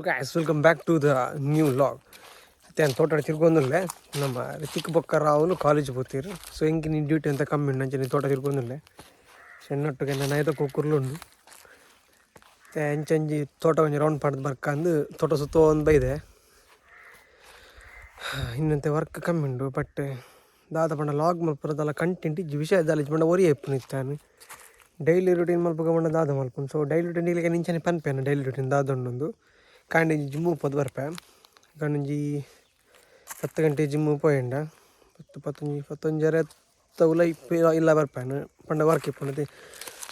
guys, welcome back to the new vlog. Then thought I ತಿರ್ಗೊಂದಿಲ್ಲ ನಮ್ಮ ರಿತಿಕ್ ಬೊಕ್ಕ ರಾವುಲು college ಹೋಗ್ತಿರು so ಹೆಂಗೆ ನೀನು ಡ್ಯೂಟಿ ಅಂತ ಕಮ್ಮಿ ನಂಚೆ ನೀನು ತೋಟ ತಿರ್ಗೊಂದಿಲ್ಲ ಸಣ್ಣೊಟ್ಟಿಗೆ ನಾನು ಐದು ಕುರ್ಲುಂಡು ಎಂಚಂಜಿ ತೋಟ ಒಂಜಿ ರೌಂಡ್ ಪಡೆದು ಬರ್ಕಂದು ತೋಟ ಸುತ್ತ ಒಂದು ಬೈದೆ ಇನ್ನಂತೆ ವರ್ಕ್ ಕಮ್ಮಿ ಉಂಡು ಬಟ್ ದಾದ ಪಂಡ ಲಾಗ್ ಮಲ್ಪುರದಲ್ಲ ಕಂಟೆಂಟ್ ಇಜ್ಜಿ ವಿಷಯದಲ್ಲಿ ಪಂಡ ಒರಿ ಎಪ್ಪು ನಿತ್ತಾನು ಡೈಲಿ ರೂಟೀನ್ ಮಲ್ಪಗ ಪಂಡ ದಾದ ಮಲ್ಪುನು ಸೊ ಡೈಲಿ ರೂಟೀನ್ ಇಲ್ಲಿಗೆ ನಿಂಚನೆ ಪನ್ಪೇನು ಡೈಲಿ ರೂಟೀನ್ ದಾದೊಂಡೊಂದು ಕಾಂಡಿ ಜಿಮ್ಮು ಪದ್ದು ಬರ್ಪೆ ಕಂಡಂಜಿ 10 ಗಂಟೆ ಜಿಮ್ಮು ಪೋಯಂಡ 11 ತೌಲ ಇಲ್ಲ ಬರ್ಪೇನು ಪಂಡ ವರ್ಕ್ ಇಪ್ಪುಂಡು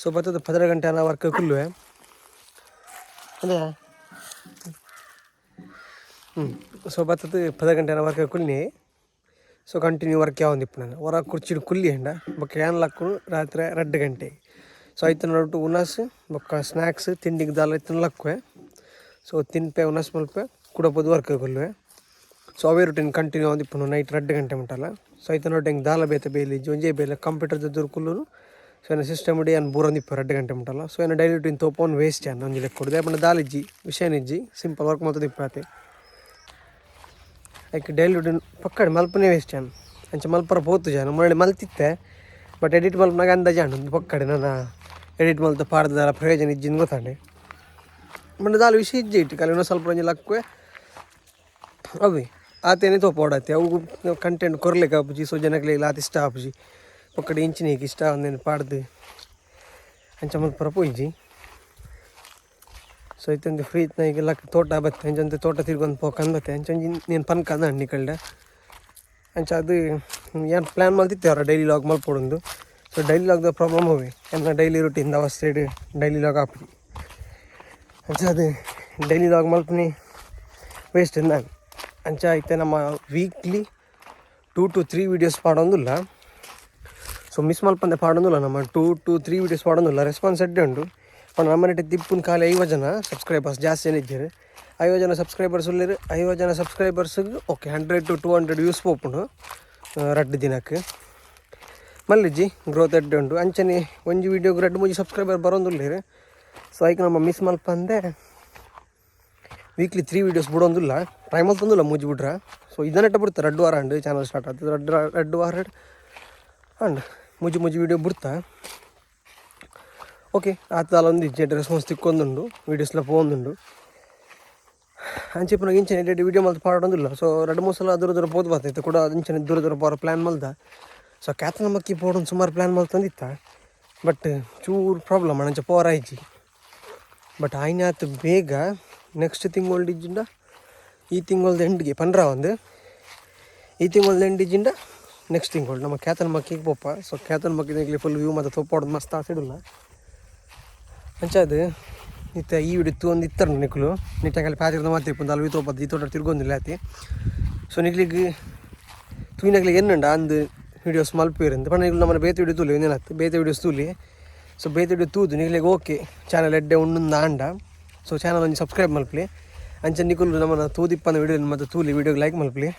ಸೊ 10 ಗಂಟೆ ಅನ್ನ ವರ್ಕ್ ಕುಲ್ಲುವೆ ಅದೇ ಸೊ 10 ಗಂಟೆ ಅನ್ನ ವರ್ಕ್ ಕುಲ್ಲಿ ಸೊ ಕಂಟಿನ್ಯೂ ವರ್ಕ್ ಯಾವುದು ಇಪ್ಪು ನಾನು ಹೊರ ಕುರ್ಚಿಡು ಕುಲ್ಲಿ ಹೆಂಡ ಬೊಕ್ಕ ಏನ್ ಲಕ್ಕು ರಾತ್ರಿ 2 ಗಂಟೆ ಸೊ ಐತನ ನೋಟು ಉನಾಸ್ ಬೊಕ್ಕ ಸ್ನ್ಯಾಕ್ಸ್ ತಿಂಡಿಗೆ ದಾಲ್ ಐತನ ಲಕ್ಕುವೆ ಸೊ ತಿನ್ಪೆ ಉನಾಸ್ ಮಲ್ಪೆ ಕುಡಪೋದು ವರ್ಕ್ ಕೊಲ್ಲುವೆ ಸೊ ಅವೇ ರೂಟೀನ್ ಕಂಟಿನ್ಯೂ ಆದಿಪ್ಪು ನೈಟ್ 2 ಗಂಟೆ ಮುಟ್ಟಲ್ಲ ಸೊ ಐತನ ನೋಟು ಹೆಂಗೆ ದಾಲ ಬೇತೆ ಬೇಲಿ ಒಂಜೇ ಬೇಲೆ ಕಂಪ್ಯೂಟರ್ ಜೊತೆ ಕುಲ್ಲು ಸೊ ಏನು ಸಿಸ್ಟಮ್ ಇಡಿ ಏನು ಬೂರಂದಿಪ್ಪ 2 ಗಂಟೆ ಮುಟ್ಟಲ್ಲ ಸೊ ಏನು ಡೈಲಿ ರೂಟೀನ್ ತೋಪೋನ್ ವೇಸ್ಟ್ ಏನು ಒಂಜಿ ಲೆಕ್ಕ ಕೊಡದೆ ಪಂಡ ದಾಲಿಜ್ಜಿ ವಿಷಯನಿಜ್ಜಿ ಸಿಂಪಲ್ ವರ್ಕ್ ಮಾತ್ರ ದಿಪ್ಪಾತೆ ಐಕೆ ಡೈಲಿ ರೂಟೀನ್ ಪಕ್ಕಡೆ ಮಲ್ಪನೇ ವೇಸ್ಟ್ ಏನು ಅಂಚ ಮಲ್ಪರ ಪೋತು ಜಾನು ಮೊನ್ನೆ ಮಲ್ತಿತ್ತೆ ಬಟ್ ಎಡಿಟ್ ಮಲ್ಪನಾಗ ಅಂದಾಜು ಒಂದು ಪಕ್ಕಡೆ ನಾನು ಎಡಿಟ್ ಮಲ್ತ ಪಾಡ್ದಾರ ಪ್ರಯೋಜನ ಇಜ್ಜಿನ ಗೊತ್ತಾಂಡೆ ಮಂಡ ದಾಲ್ ವಿಷಯ ಇಜ್ಜಿ ಇಟ್ಟು ಕಲೆ ಸ್ವಲ್ಪ ಒಂಜಿ ಲಕ್ಕುವೆ ಅವಿ ಆತೇನೆ ತೋಪ ಓಡಾತೆ ಅವು ಕಂಟೆಂಟ್ ಕೊರ್ಲಿಕ್ಕೆ ಆಪುಜಿ ಸೊ ಜನಕ್ಕೆ ಆತ ಇಷ್ಟ ಆಪುಜಿ ಪಕ್ಕಡೆ ಇಂಚಿನಿಗೆ ಇಷ್ಟ ಒಂದೇನು ಪಾಡ್ದು ಅಂಚ ಮಲ್ಪರ ಪೋಯ್ಜಿ ಸೊ ಐತಂದು ಫ್ರೀ ಇತ್ತು ಈಗೆಲ್ಲ ತೋಟ ಬತ್ತೆ ಅಂಚಂತೆ ತೋಟ ತಿರ್ಗೊಂಡು ಪೋಕಂದತ್ತೆ ಅಂಚಂಜಿ ನೀನು ಪನ್ಕಂದ ಹಣ್ಣಿ ಕಳ್ದೆ ಅಂಚ ಅದು ಏನು ಪ್ಲ್ಯಾನ್ ಮಾಡ್ತಿತ್ತೆ ಅವ್ರ ಡೈಲಿ ಲಾಗ್ ಮಲ್ಪೊಡೊಂದು ಸೊ ಡೈಲಿ ಲಾಗ್ದ ಪ್ರಾಬ್ಲಮ್ ಹೋಗಿ ಎಲ್ಲ ಡೈಲಿ ರೂಟೀನ್ ಅವಸ್ಥೆ ಡೈಲಿ ಲಾಗ್ ಹಾಪಿ ಅಂಚ ಅದು ಡೈಲಿ ಲಾಗ್ ಮಲ್ಪನಿ ವೇಸ್ಟ್ ನಾನು ಅಂಚ ಐತೆ ನಮ್ಮ ವೀಕ್ಲಿ 2 to 3 ವೀಡಿಯೋಸ್ ಪಾಡೊಂದಿಲ್ಲ ಸೊ ಮಿಸ್ ಮಲ್ಪಂದೆ ಪಾಡೊಂದಿಲ್ಲ ನಮ್ಮ 2 to 3 ವೀಡಿಯೋಸ್ ಪಾಡೊಂದಿಲ್ಲ ರೆಸ್ಪಾನ್ಸ್ ಎಡ್ಡೆ ಉಂಟು ಪಂಡ ನಮ್ಮನೆಟ್ಟು ತಿಪ್ಪುನ ಖಾಲಿ 5 ಜನ ಸಬ್ಸ್ಕ್ರೈಬರ್ಸ್ ಜಾಸ್ತಿ ಏನಿದ್ದೀರಿ 5 ಜನ ಸಬ್ಸ್ಕ್ರೈಬರ್ಸ್ ಉಳ್ಳಿರಿ 5 ಜನ ಸಬ್ಸ್ಕ್ರೈಬರ್ಸಿಗೆ ಓಕೆ 100 to 200 ವ್ಯೂಸ್ ಪೋಪುಂಡು 2 ದಿನಕ್ಕೆ ಮಲ್ಲಿಜ್ಜಿ ಗ್ರೋತ್ ಎಡ್ಡೆ ಉಂಟು ಅಂಚನೆ ಒಂಜಿ ವೀಡಿಯೋಗೆ 2-3 ಸಬ್ಸ್ಕ್ರೈಬರ್ ಬರೋಂದುಲ್ಲೇರಿ ಸೊ ಅದಕ್ಕೆ ನಮ್ಮ ಮಿಸ್ ಮಲ್ಪಂದೆ ವೀಕ್ಲಿ 3 ವೀಡಿಯೋಸ್ ಬಿಡೋಂದಿಲ್ಲ ಟ್ರೈ ಮಲ್ತೊಂದಿಲ್ಲ ಮುಜ್ಜಿ ಬಿಡ್ರೆ ಸೊ ಇದನ್ನೆಟ್ಟ ಬಿಡ್ತಾರೆ 2 ವಾರ ಅಂಡು ಚಾನಲ್ ಸ್ಟಾರ್ಟ್ ಆಗ್ತದೆ 2 ವಾರ ಅಂಡ್ ಮುಜ್ಜಿ ವೀಡಿಯೋ ಬಿಡ್ತಾ ಓಕೆ ಆತಲ್ಲ ಒಂದು ಇಜ್ಜೆಡ್ ರೆಸ್ಪಾನ್ಸ್ ತಿಕ್ಕೊಂದುಂಡು ವೀಡಿಯೋಸ್ಲ ಪೋಂದುಂಡು ಅಂಚೆ ಪುನಃ ಇಂಚನೆ ಎಡ್ಡೆ ವೀಡಿಯೋ ಮಲ್ತು ಪಾಡೋದಿಲ್ಲ ಸೊ 2-3 ಸಲ ದೂರ ಪೋದು ಬರ್ತೈತೆ ಕೂಡ ಇಂಚನೆ ದೂರ ಪೋರ ಪ್ಲ್ಯಾನ್ ಮಲ್ದ ಸೊ ಕ್ಯಾತನ ಮಕ್ಕಿ ಪೋಡೊಂದು ಸುಮಾರು ಪ್ಲ್ಯಾನ್ ಮಲ್ತಂದಿತ್ತ ಬಟ್ ಚೂರು ಪ್ರಾಬ್ಲಮ್ ಅಂಚೆ ಪೋರ ಆಯ್ಜಿ ಬಟ್ ಆಯ್ನಾತು ಬೇಗ ನೆಕ್ಸ್ಟ್ ತಿಂಗಳು ಇಜ್ಜಿಂಡ ಈ ತಿಂಗಳದ ಎಂಡಿಗೆ 15 ಒಂದು ಈ ತಿಂಗಳದ ಎಂಡಿಜಿಂದ ನೆಕ್ಸ್ಟ್ ತಿಂಗಳು ನಮ್ಮ ಕ್ಯಾತನ ಮಕ್ಕಿಗೆ ಪೋಪ ಸೊ ಕ್ಯಾತನ ಮಕ್ಕಿದಾಗಲಿ ಫುಲ್ ವ್ಯೂ ಮತ್ತು ತೊಪ್ಪೋಡೋದು ಮಸ್ತ್ ಆಸಿಡಲ್ಲ ಅಂಚದು ಇತ್ತ ಈ ವಿಡಿತ್ತು ಒಂದು ಇತ್ತರ ನಿಕ್ಲು ನಿಟ್ಟಾಗಲ್ಲಿ ಪ್ಯಾತಿರ್ದ ಮಾತಿರ್ಪಂದು ಅಲ್ಲಿ ತೋಪದ್ದು ಈ ತೋಟ ತಿರ್ಗೊಂದಿಲ್ಲ ಆತಿ ಸೊ ನಿಕ್ಲಿಗೆ ತೂಯಿನಾಗಲಿಗೆ ಎನ್ನುಂಡ ಅಂದು ವೀಡಿಯೋಸ್ ಮಲ್ಪಿರಂದು ಪಂಡ ನಿಕ್ಲು ನಮ್ಮನ್ನು ಬೇತೆ ವಿಡಿಯೋ ತೂಲಿ ಏನಾಯ್ತು ಬೇತೆ ವೀಡಿಯೋಸ್ ತೂಲಿ ಸೊ ಬೇತೆ ವಿಡಿಯೋ ತೂದು ನಿಕ್ಲಿಗೆ ಓಕೆ ಚಾನಲ್ ಎಡ್ಡೆ ಉಂಡು ಆಂಡ ಸೊ ಚಾನಲ್ ಒಂದು ಸಬ್ಸ್ಕ್ರೈಬ್ ಮಲ್ಪಲಿ ಅಂಚೆ ನಿಕುಲು ನಮ್ಮನ್ನು ತೂದಿಪ್ಪನ ವೀಡಿಯೋ ಮತ್ತು ತೂಲಿ ವೀಡಿಯೋಗೆ ಲೈಕ್ ಮಲ್ಪಲಿ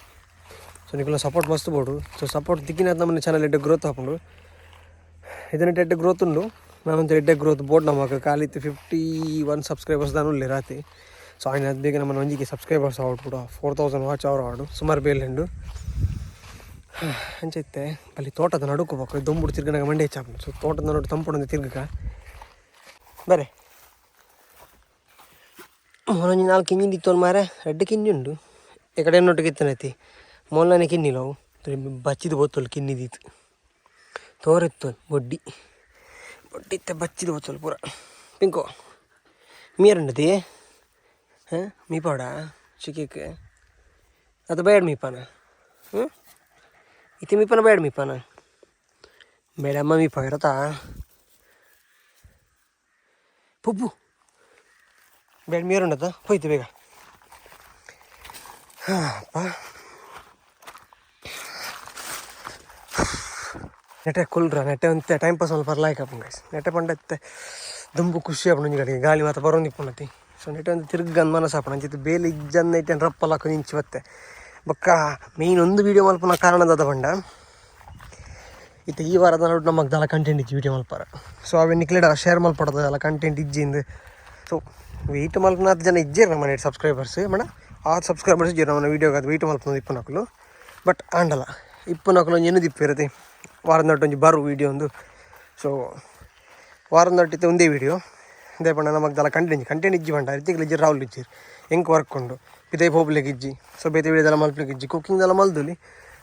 ಸೊ ನಿಕುಲು ಸಪೋರ್ಟ್ ಮಸ್ತ್ ಬೋಡು ಸೊ ಸಪೋರ್ಟ್ ತಿಕ್ಕಿನ ನಮ್ಮನ್ನ ಚಾನಲ್ ಎಡ್ಡೆ ಗ್ರೋತ್ ಹಾಕೊಂಡು ಇದನ್ನ ಎಡ್ಡೆ ಗ್ರೋತ್ ಉಂಡು ನಾನೊಂದು ಎಡ್ಡೆ ಗ್ರೋತ್ ಬೋರ್ಡ್ ನಮಗೆ ಕಾಲಿತ್ತು 51 ಸಬ್ಸ್ಕ್ರೈಬರ್ಸ್ ದಾನು ಉಳ್ಳಿ ರಾತಿ ಸೊ ಆಯ್ನ ಬೇಗ ನಮ್ಮನ್ನು ಒಂಜಿಗೆ ಸಬ್ಸ್ಕ್ರೈಬರ್ಸ್ ಔಟ್ ಕೂಡ 4000 ವಾಚ್ ಅವರ್ ಆಡು ಸುಮಾರು ಬೇಲೆಂಡು ಅಂಚೈತೆ ಅಲ್ಲಿ ತೋಟದ ನಡುಕೋಬೇಕು ದೊಂಬುಡು ತಿರ್ಗನಾಗ ಮಂಡೆ ಹೆಚ್ಚಾಪು ಸೊ ತೋಟದ ನಡು ತಂಪುಡೊಂದು ತಿರ್ಗಕ ಬರೇ ಮೊನ್ನೆ 4 ಕಿಂಜಿಂದು ಇತ್ತು ಮಾರೆ 2 ಕಿಂಜಿ ಉಂಡು ಈ ಕಡೆ ನೋಟಿಗೆ ಇತ್ತನೈತಿ ಮೊನ್ನೆ ಕಿನ್ನಿಲ್ಲ ಅವು ಬಚ್ಚಿದ ಬೋತಲು ಕಿನ್ನಿದಿತ್ತು ತೋರಿತ್ತು ಬೊಡ್ಡಿತ್ತೆ ಬಚ್ಚಿದ ಬೋತಲು ಪೂರ ಪಿಂಕೋ ಮೀರಂಡತಿ ಹಾಂ ಮೀಪಾಡ ಚಿಕ್ಕಕ್ಕೆ ಅದು ಬೇಡ ಮೀಪಾನ ಇತಿ ಮೀಪಾನ ಬೇಡ ಮೀಪಾನ ಬೇಡಮ್ಮ ಮೀಪ ಇರತ್ತಾ ಪುಪ್ಪು ಬೇಡ ಮೀರುಂಡತ್ತ ಹೋಯ್ತು ಬೇಗ ಹಾಂ ನೆಟ್ಟೆ ಕುಲ್ರ ನೆಟ್ಟೆ ಅಂತ ಟೈಮ್ ಪಾಸ್ ಅಲ್ಲಿ ಬರ್ಲಾಯ್ಕಪ್ಪ ಗೈಸ್ ನೆಟ್ಟೆ ಪಂಡತ್ತೆ ದುಂಬು ಖುಷಿ ಆಪಣ ಕಡೆ ಗಾಳಿ ಮಾತ್ರ ಬರೋಂದಿಪ್ಪಣತಿ ಸೊ ನೆಟ್ಟೆ ಒಂದು ತಿರ್ಗಂದು ಮನಸ್ಸಾಪಣ ಅಂಚಿತ್ತು ಬೇಲಿ ಇಜ್ಜನ್ನ ಐತೆ ರಪ್ಪಲಾಕು ನಿಂಚಿ ಬತ್ತೆ ಬೊಕ್ಕ ಮೇಯ್ನ್ ಒಂದು ವೀಡಿಯೋ ಮಲ್ಪನ ಕಾರಣದ ಬಂಡ ಇತ್ತು ಈ ವಾರದ ನೋಡಿ ನಮಗೆ ದಲ್ಲ ಕಂಟೆಂಟ್ ಇಜ್ಜಿ ವಿಡಿಯೋ ಮಲ್ಪಾರ ಸೊ ಅವೇ ನಿಕ್ಲೆಡ ಶೇರ್ ಮಲ್ಪಡೋದಲ್ಲ ಕಂಟೆಂಟ್ ಇಜ್ಜಿಂದು ಸೊ ವೆಯ್ಟ್ ಮಲ್ಪನ ಜನ ಇಜ್ಜೇರು ನಮ್ಮ ಮನೆ ಸಬ್ಸ್ಕ್ರೈಬರ್ಸ್ ಮೇಡ ಆ ಸಬ್ಸ್ಕ್ರೈಬರ್ಸ್ ಇಜ್ಜೇರು ನಮ್ಮ ವೀಡಿಯೋಗೆ ಅದು ವೆಯ್ಟ್ ಮಲ್ಪನದು ಇಪ್ಪನಾಕಲು ಬಟ್ ಆಂಡಲ್ಲ ಇಪ್ಪನಾಕಲು ಒಂದು ಏನು ದಿಪ್ಪಿರುತ್ತೆ ವಾರದ ನಟ್ಟು ಒಂಜಿ ಬರು ವೀಡಿಯೋ ಒಂದು ಸೊ ವಾರದ ನಟ್ಟಿತ್ತೆ ಒಂದೇ ವೀಡಿಯೋ ಇದೇ ಪಂಡ ನಮಗೆ ದಲ್ಲ ಕಂಟೆಂಟ್ ಇಜ್ಜಿ ಬಂಡ ಇತ್ತಿಗೆ ಇಜ್ಜಿ ರಾಹುಲ್ ಇಜ್ಜಿರು ಹೆಂಗೆ ವರ್ಕೊಂಡು ಪಿತೈ ಹೋಗ್ಲಿಕ್ಕೆ ಇಜ್ಜಿ ಸೊ ಬೇತೆ ವೀಡಿಯೋದೆಲ್ಲ ಮಲ್ಪಲಿಕ್ಕೆ ಇಜ್ಜಿ ಕುಕ್ಕಿಂಗ್ದೆಲ್ಲ ಮಲ್ದುಲಿ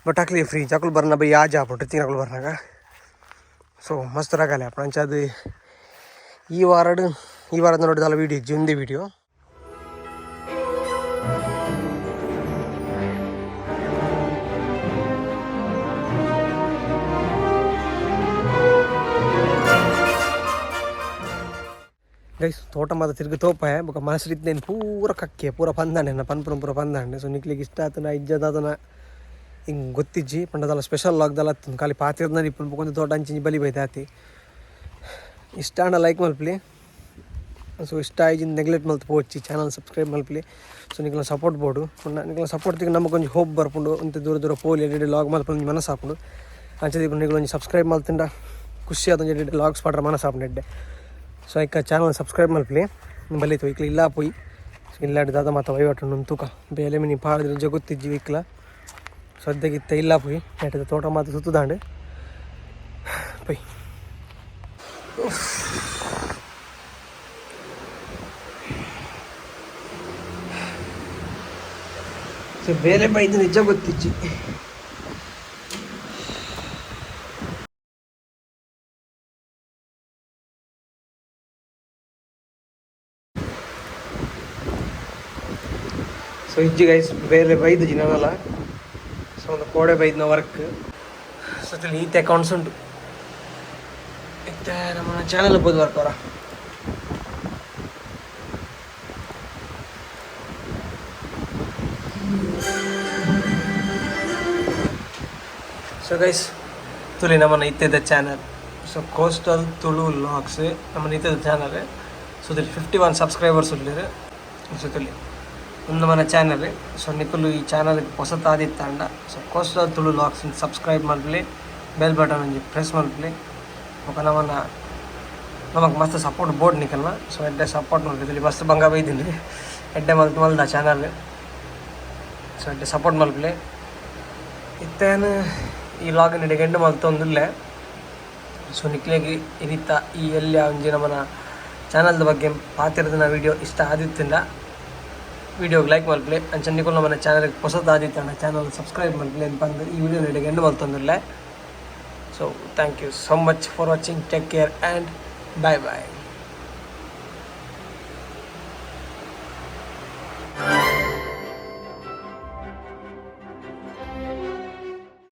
ಬಟ್ ಹಾಕ್ಲಿ ಫ್ರೀ ಚಕುಲ್ ಬರ್ನ ಬೈ ಯಾಜ್ ಹಾಕ್ಬಿಟ್ರು ತಿನ್ನಕಲು ಬರ್ನಾಗ ಸೊ ಮಸ್ತ್ ರಗಲೆ ಅಪ್ಪ ಅಂಚದು ಈ ವಾರದ ನೋಡಿದಲ್ಲ ವೀಡಿಯೋ ಇಜ್ಜಿ ಒಂದೇ ವೀಡಿಯೋ ಗೈಸ್ ತೋಟ ಮಾತ್ರ ತಿರುಗಿ ತೋಪಾಯ ಬೊಕ ಮನಸ್ಸಿದ್ದೇನು ಪೂರ ಕಕ್ಕೆ ಪೂರ ಪಂದಾಂಡೆ ಪನ್ಪುರ ಪೂರ ಪಂದಾಂಡೆ ಸೊ ನಿಕ್ಲಿಗೆ ಇಷ್ಟ ಆತನ ಇಜ್ಜದಾತನ ಹಿಂಗೆ ಗೊತ್ತಿಜ್ಜಿ ಪಂಡದಲ್ಲ ಸ್ಪೆಷಲ್ ಲಾಗ್ದಲ್ಲ ಆತನ ಖಾಲಿ ಪಾತಿರ್ದ ಇಪ್ಪು ಬೊಕೊಂದು ತೋಟ ಅಂಚಿಂಜಿ ಬಲಿ ಬೈತೆ ಆತಿ ಇಷ್ಟ ಅಣ್ಣ ಲೈಕ್ ಮಲ್ಪಲಿ ಸೊ ಇಷ್ಟ ಆಯ್ಜಿಂದ ನೆಗ್ಲೆಕ್ಟ್ ಮಲ್ತು ಪೋಚಿ ಚಾನಲ್ ಸಬ್ಸ್ಕ್ರೈಬ್ ಮಲ್ಪಲಿ ಸೊ ನಿಕ್ಲ ಸಪೋರ್ಟ್ ಬೋಡು ನಿಕ್ಲ ಸಪೋರ್ಟ್ ತಿಂಗ ನಮಗೊಂದು ಹೋಪ್ ಬರ್ಪುಂಡು ಇಂಥ ದೂರ ದೂರ ಪೋಲಿ ಎಡೆ ಲಾಗ್ ಮಲ್ಪಂದು ಮನಸ್ಸು ಹಾಕೊಂಡು ಅಂಚದಿ ನಿಕ್ಲೊಂದು ಸಬ್ಸ್ಕ್ರೈಬ್ ಮಲ್ತಿಂಡ ಖುಷಿ ಆದ ಎಡೆ ಲಾಗ್ಸ್ ಪಾಡ್ರೆ ಮನಸ್ಸು ಹಾಕೊಂಡು ಎಡ್ಡೆ ಸೊ ಈಗ ಚಾನಲ್ ಸಬ್ಸ್ಕ್ರೈಬ್ ಮಲ್ಪಲಿ ಬಲಿತು ಇಕ್ಲ ಇಲ್ಲ ಪೋಯಿ ಇಲ್ಲಾಡಿ ದಾದ ಮಾತ ವೈವಾಟು ತೂಕ ಬೇಲೆ ಮಿನಿ ಪಾಡಿದ್ರೆ ಜಗುತ್ತಿಜ್ಜಿ ಇಕ್ಲ ಸದ್ಯಗಿತ್ತ ಇಲ್ಲ ಪೋಯಿ ನೆಟ್ಟದ ತೋಟ ಮಾತು ಸುತ್ತದಾಂಡು ಪೊಯ್ ಸೊ ಬೇಲೆ ಬೈದು ನಿಜ ಗೊತ್ತಿಜ್ಜಿ ಸೊ ಇಜ್ಜಿ ಗೈಸ್ ಬೇರೆ ಬೈದು ಜಿನಲ್ಲ ಸೊ ಒಂದು ಕೋಡೆ ಬೈದ್ನ ವರ್ಕ್ ಸೊ ಈತೆ ಅಕೌಂಟ್ಸ್ ಉಂಟು ಇತ್ತೆ ನಮ್ಮ ಚಾನಲ್ ಬೋದು ವರ್ಕ್ ಅವರ ಸೊ ಗೈಸ್ ತುಳಿ ನಮ್ಮನ್ನ ಇತ್ತಿದ್ದ channel so coastal Tulu vlogs ನಮ್ಮನ್ನ ಇತ್ತಿದ್ದ ಚಾನಲ್ ಸೊ ಇಲ್ಲಿ 51 ಸಬ್ಸ್ಕ್ರೈಬರ್ಸ್ ಉಳ್ಳಿರು ಸೊ ತುಳಿ ಒಂದು మన ಚಾನಲ್ ಸೊ ನಿಕ್ಕಲು ಈ ಚಾನಲ್ ಹೊಸತು ಆದಿತ್ತಂಡ so coastal Tulu vlogs subscribe ಮಲ್ಪಲಿ ಬೆಲ್ ಬಟನ್ ಒಂಜಿ ಪ್ರೆಸ್ ಮಲ್ಪಲಿ ఒక ನಮಗೆ ಮಸ್ತ್ ಸಪೋರ್ಟ್ ಬೋರ್ಡ್ ನಿಕಲ್ನ ಸೊ ಎಡ್ಡೆ ಸಪೋರ್ಟ್ ಮಲ್ಪಿದ್ಲಿ ಮಸ್ತ್ ಬಂಗ ಬೈದಿನಿ ಎಡ್ಡೆ ಮಲ್ದ ಚಾನಲ್ ಸೊ ಎಡ್ಡೆ ಸಪೋರ್ಟ್ ಮಲ್ಪಲಿ ಇತ್ತೇನು ಈ ಲಾಗಿನ ಎಡೆಗೆಂಡು ಮಲ್ತೊಂದಿಲ್ಲ ಸೊ ನಿಕ್ಲಿಗೆ ಇರಿತ್ತ ಈ ಎಲ್ಲಿ ಒಂಜಿ ನಮ್ಮನ ಚಾನಲ್ದ ಬಗ್ಗೆ ಪಾತಿರದ ವೀಡಿಯೋ ಇಷ್ಟ ಆದಿತ್ತಿಂದ ವೀಡಿಯೋಗೆ ಲೈಕ್ ಮಲ್ಪಲಿ ಅಂಚನ್ನಿಕೊಂಡು ನಮ್ಮ ಚಾನಲ್ಗೆ ಹೊಸದು ಆದಿತ್ತಣ್ಣ ಚಾನಲ್ ಸಬ್ಸ್ಕ್ರೈಬ್ ಮಲ್ಪಲಿ ಅಂತ ಬಂದು ಈ ವಿಡಿಯೋ ನಡೆಗೆ ಎಂಡ್ ಮಲ್ತೊಂದಿಲ್ಲ so thank you so much for watching take care and bye bye